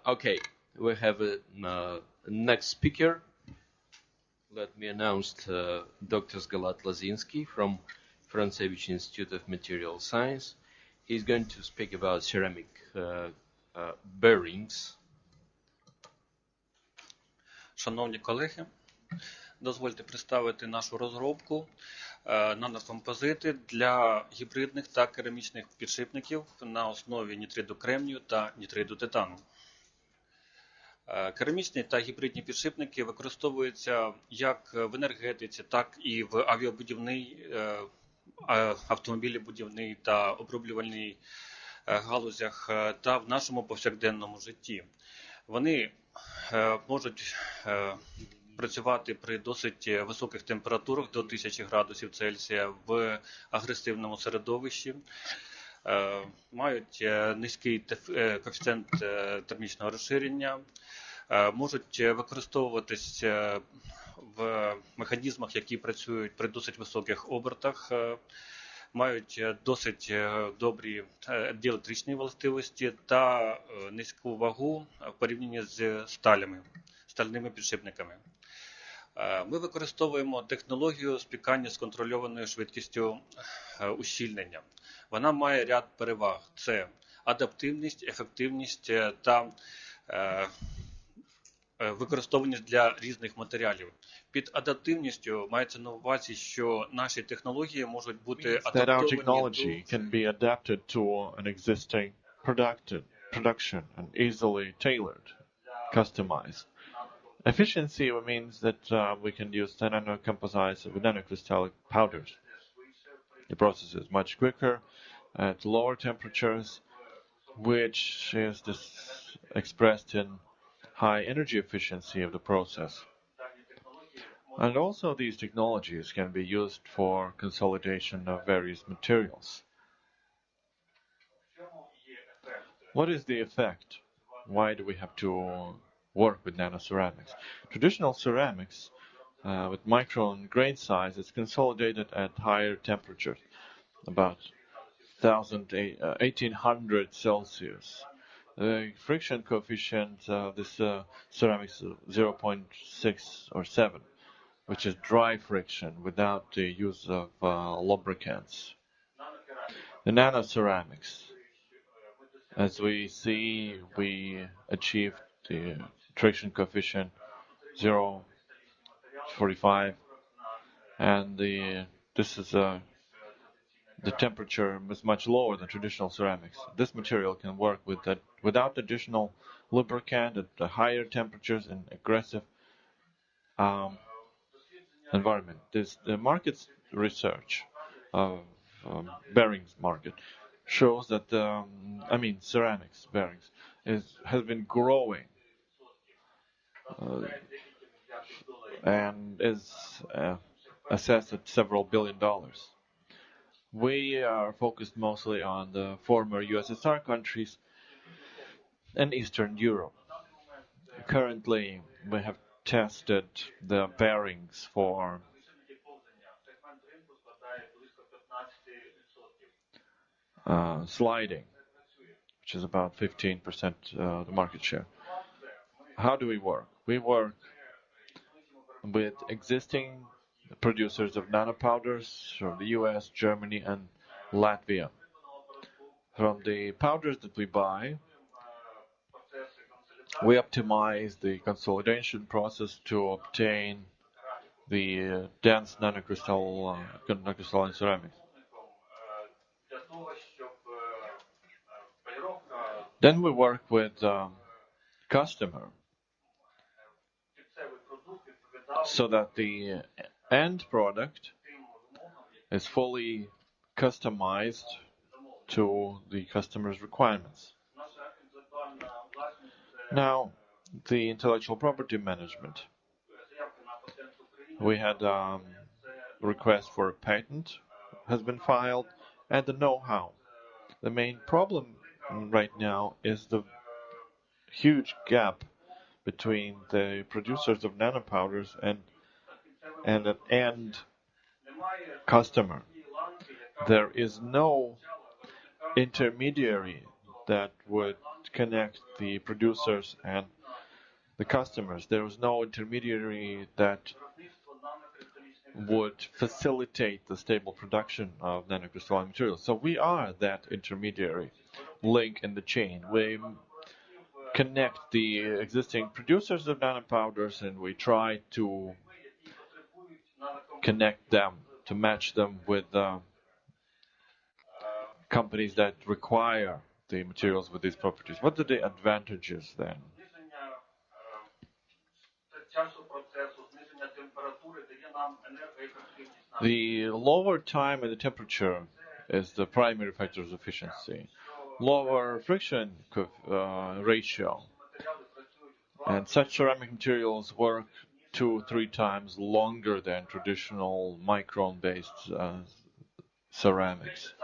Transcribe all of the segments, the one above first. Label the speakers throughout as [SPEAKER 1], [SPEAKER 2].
[SPEAKER 1] Okay, we have a next speaker. Let me announce Dr. Zhalat-Lozinski from Francevich Institute of Material Science. He's going to speak about ceramic bearings.
[SPEAKER 2] Шановні колеги, дозвольте представити нашу розробку нанокомпозити для гібридних та керамічних підшипників на основі нітриду кремнію та нітриду титану. Керамічні та гібридні підшипники використовуються як в енергетиці, так і в авіабудівній, автомобілебудівній та оброблювальній галузях та в нашому повсякденному житті. Вони можуть працювати при досить високих температурах до 1000 градусів Цельсія в агресивному середовищі, мають низький коефіцієнт термічного розширення, можуть використовуватись в механізмах, які працюють при досить високих обертах, мають досить добрі діелектричні властивості та низьку вагу в порівнянні з стальними підшипниками. Ми використовуємо технологію спікання з контрольованою швидкістю ущільнення. Вона має ряд переваг. Це адаптивність, ефективність та використовуваність для різних матеріалів. Під адаптивністю мається на увазі, що наші технології можуть бути адаптовані
[SPEAKER 3] can be adapted to an existing production and easily tailored, customized. Efficiency means that we can use the nanocomposites with nanocrystallic powders. The process is much quicker at lower temperatures, which is expressed in high energy efficiency of the process. And also these technologies can be used for consolidation of various materials. What is the effect? Why do we have to work with nanoceramics? Traditional ceramics with micron grain size is consolidated at higher temperatures, about 1800 Celsius. The friction coefficient of this ceramics is 0.6 or 7, which is dry friction without the use of lubricants. The nanoceramics, as we see, we achieved the friction coefficient 0.45, and the temperature is much lower than traditional ceramics. This material can work without additional lubricant at the higher temperatures and aggressive environment. The market's research of bearings market shows that ceramics bearings has been growing and is assessed at several $billion. We are focused mostly on the former USSR countries and Eastern Europe. Currently, we have tested the bearings for sliding, which is about 15% of the market share. How do we work? We work with existing producers of nanopowders from the US, Germany, and Latvia. From the powders that we buy, we optimize the consolidation process to obtain the dense nanocrystalline ceramics. Then we work with customer so that the end product is fully customized to the customer's requirements. Now, the intellectual property management. We had a request for a patent has been filed, and the know-how. The main problem right now is the huge gap between the producers of nanopowders and an end customer. There is no intermediary that would connect the producers and the customers. There was no intermediary that would facilitate the stable production of nanocrystalline materials. So we are that intermediary link in the chain. We connect the existing producers of nanopowders and we try to connect them, to match them with companies that require the materials with these properties. What are the advantages then? The lower time and the temperature is the primary factor of efficiency. Lower friction ratio. And such ceramic materials work 2-3 times longer than traditional micron-based ceramics.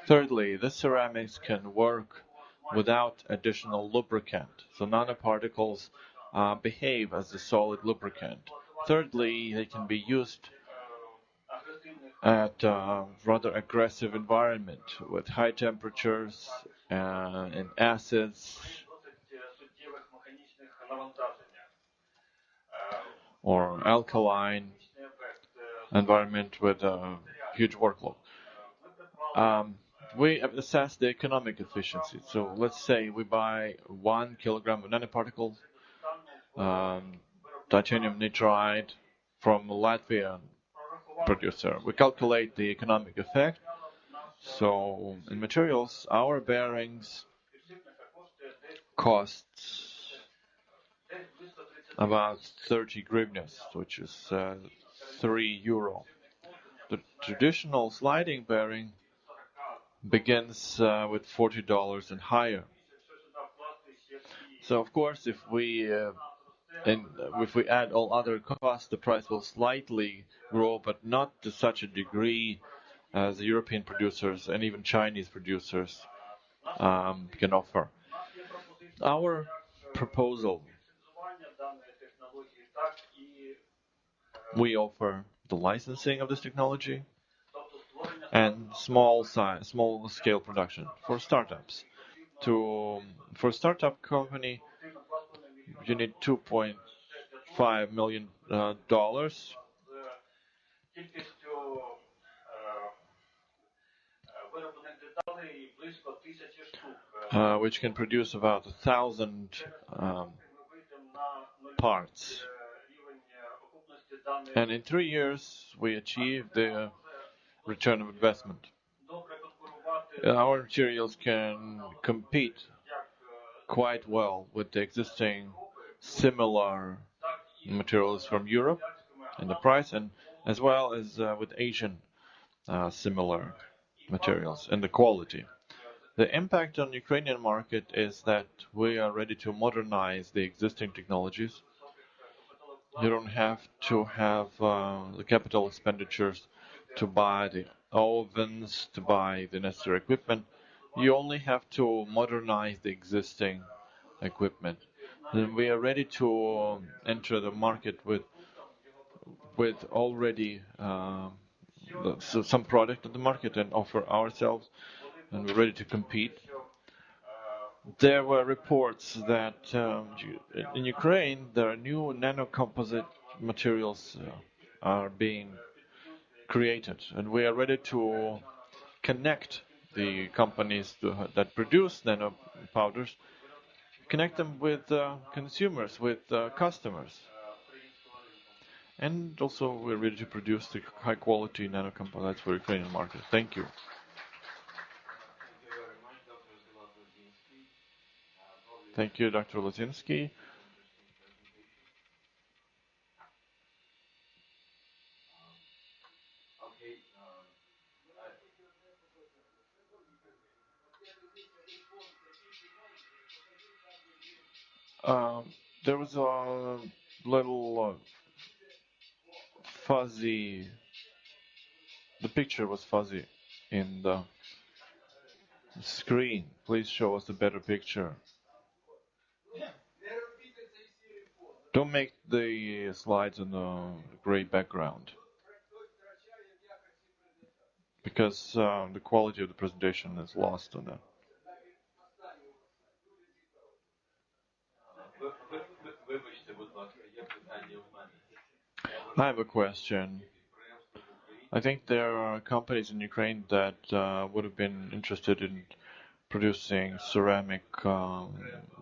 [SPEAKER 3] Thirdly, the ceramics can work without additional lubricant. So nanoparticles behave as a solid lubricant. Thirdly, they can be used at a rather aggressive environment with high temperatures and acids or alkaline environment with a huge workload. We have assessed the economic efficiency. So let's say we buy 1 kilogram of nanoparticles, titanium nitride from a Latvian producer. We calculate the economic effect. So in materials, our bearings cost about 30 hryvnias, which is €3. The traditional sliding bearing begins with $40 and higher. So of course, if we add all other costs, the price will slightly grow, but not to such a degree as the European producers and even Chinese producers can offer. Our proposal, we offer the licensing of this technology and small scale production for startups. For a startup company, you need $2.5 million, which can produce about 1,000 parts. And in 3 years, we achieved the return of investment. Our materials can compete quite well with the existing similar materials from Europe in the price, and as well as with Asian similar materials and the quality. The impact on the Ukrainian market is that we are ready to modernize the existing technologies. You don't have to have the capital expenditures to buy the ovens, to buy the necessary equipment. You only have to modernize the existing equipment. And we are ready to enter the market with already some product on the market and offer ourselves, and we're ready to compete. There were reports that in Ukraine there are new nanocomposite materials are being created, and we are ready to connect the companies that produce nanopowders, connect them with consumers, with customers. And also we're ready to produce the high quality nanocomposites for the Ukrainian market. Thank you. Thank you, Dr. Lozinski. There was a little fuzzy. The picture was fuzzy in the screen. Please show us a better picture. Don't make the slides on a gray background, because the quality of the presentation is lost on that. I have a question. I think there are companies in Ukraine that would have been interested in producing ceramic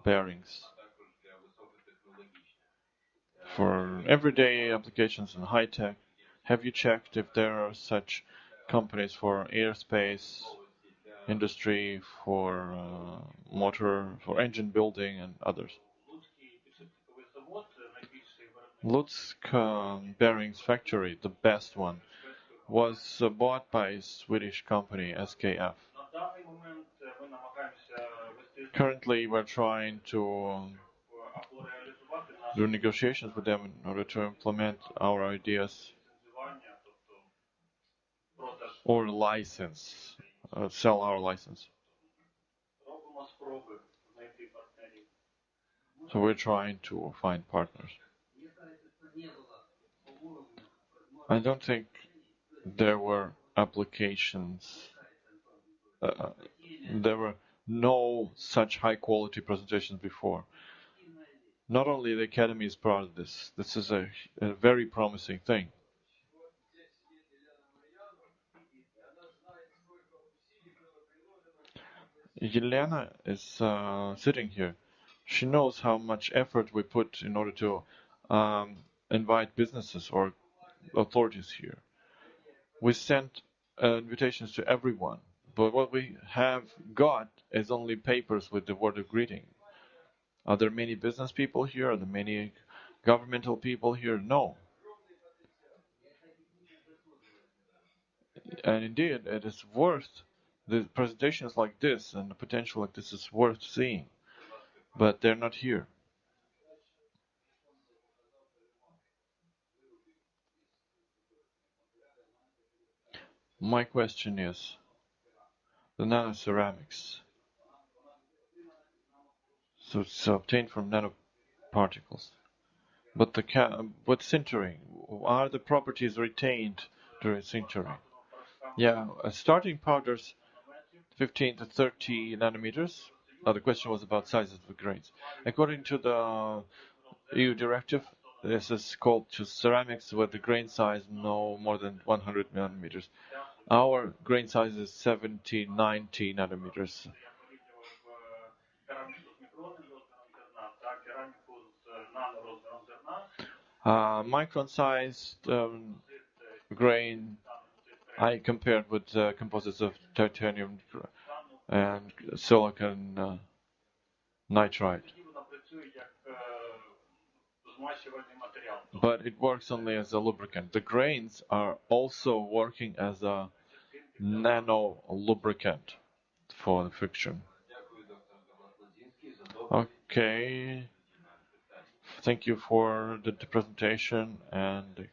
[SPEAKER 3] bearings for everyday applications and high tech. Have you checked if there are such companies for airspace industry, for for engine building and others? Lutsk bearings factory, the best one, was bought by a Swedish company, SKF. Currently, we're trying to do negotiations with them in order to implement our ideas or license, sell our license. So we're trying to find partners. I don't think there were applications. There were no such high quality presentations before. Not only the Academy is proud of this. This is a very promising thing. Yelena is sitting here. She knows how much effort we put in order to invite businesses or authorities here. We sent invitations to everyone, but what we have got is only papers with the word of greeting. Are there many business people here? Are there many governmental people here? No. And indeed, it is worth, the presentations like this and the potential like this is worth seeing. But they're not here. My question is, the nanoceramics. So it's obtained from nanoparticles. But but sintering, are the properties retained during sintering? Yeah, starting powders 15 to 30 nanometers. The question was about sizes of grains. According to the EU directive, this is called to ceramics with the grain size no more than 100 nanometers. Our grain size is 70, 90 nanometers. Micron-sized grain, I compared with composites of titanium and silicon nitride. But it works only as a lubricant. The grains are also working as a nano lubricant for the friction. Okay. Thank you for the presentation and